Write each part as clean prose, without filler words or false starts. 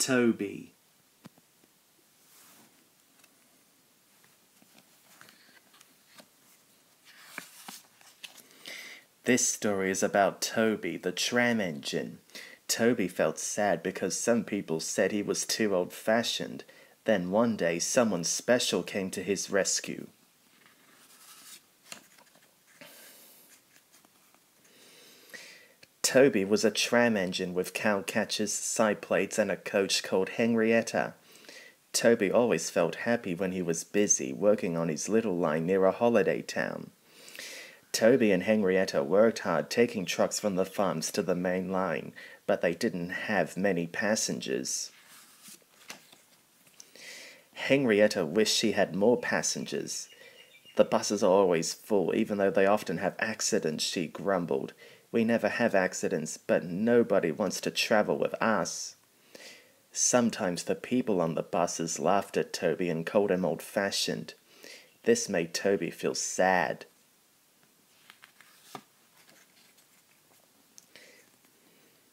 Toby. This story is about Toby, the tram engine. Toby felt sad because some people said he was too old-fashioned. Then one day, someone special came to his rescue. Toby was a tram engine with cow catchers, side plates, and a coach called Henrietta. Toby always felt happy when he was busy working on his little line near a holiday town. Toby and Henrietta worked hard taking trucks from the farms to the main line, but they didn't have many passengers. Henrietta wished she had more passengers. The buses are always full, even though they often have accidents, she grumbled. We never have accidents, but nobody wants to travel with us. Sometimes the people on the buses laughed at Toby and called him old-fashioned. This made Toby feel sad.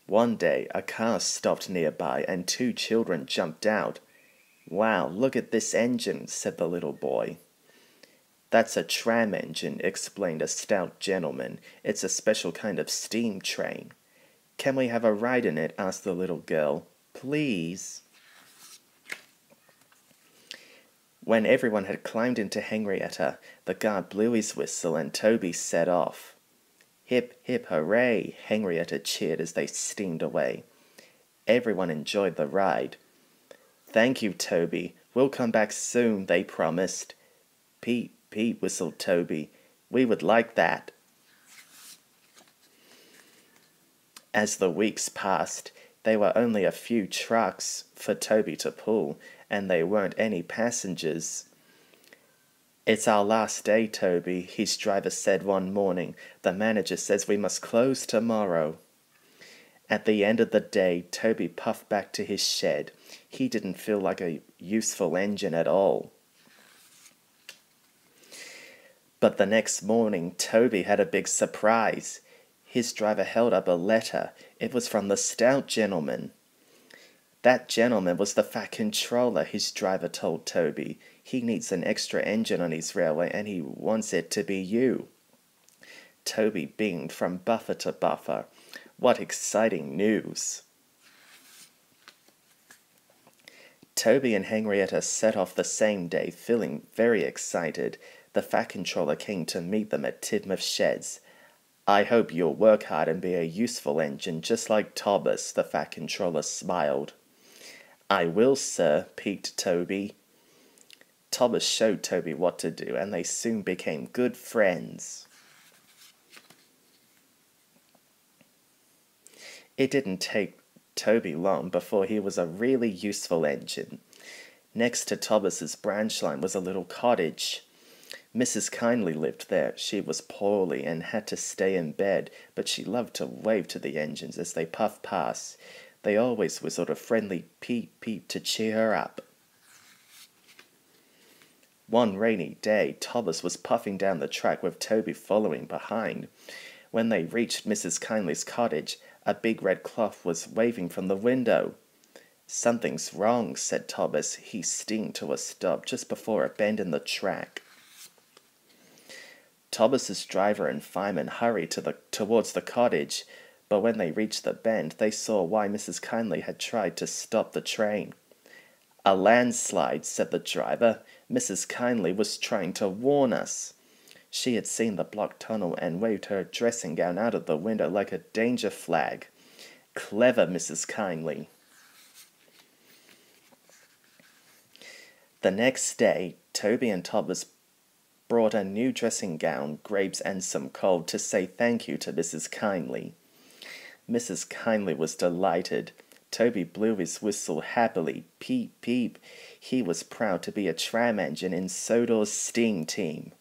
One day, a car stopped nearby and 2 children jumped out. "Wow, look at this engine," said the little boy. "That's a tram engine," explained a stout gentleman. "It's a special kind of steam train." "Can we have a ride in it?" asked the little girl. "Please." When everyone had climbed into Henrietta, the guard blew his whistle and Toby set off. "Hip, hip, hooray!" Henrietta cheered as they steamed away. Everyone enjoyed the ride. "Thank you, Toby. We'll come back soon," they promised. "Peep, peep," whistled Toby. "We would like that." As the weeks passed, there were only a few trucks for Toby to pull, and there weren't any passengers. "It's our last day, Toby," his driver said one morning. "The manager says we must close tomorrow." At the end of the day, Toby puffed back to his shed. He didn't feel like a useful engine at all. But the next morning, Toby had a big surprise. His driver held up a letter. It was from the stout gentleman. "That gentleman was the Fat Controller," his driver told Toby. "He needs an extra engine on his railway and he wants it to be you." Toby beamed from buffer to buffer. What exciting news! Toby and Henrietta set off the same day, feeling very excited. The Fat Controller came to meet them at Tidmouth Sheds. "I hope you'll work hard and be a useful engine, just like Thomas," the Fat Controller smiled. "I will, sir," peeked Toby. Thomas showed Toby what to do, and they soon became good friends. It didn't take Toby long before he was a really useful engine. Next to Thomas's branch line was a little cottage. Mrs. Kindly lived there. She was poorly and had to stay in bed, but she loved to wave to the engines as they puffed past. They always whistled a friendly peep peep to cheer her up. One rainy day, Thomas was puffing down the track with Toby following behind. When they reached Mrs. Kindly's cottage, a big red cloth was waving from the window. "Something's wrong," said Thomas. He steamed to a stop just before a bend in the track. Thomas's driver and fireman hurried towards the cottage, but when they reached the bend, they saw why Mrs. Kindly had tried to stop the train. "A landslide," said the driver. "Mrs. Kindly was trying to warn us." She had seen the blocked tunnel and waved her dressing gown out of the window like a danger flag. Clever Mrs. Kindly. The next day, Toby and Thomas brought a new dressing gown, grapes, and some coal to say thank you to Mrs. Kindly. Mrs. Kindly was delighted. Toby blew his whistle happily. Peep, peep. He was proud to be a tram engine in Sodor's steam team.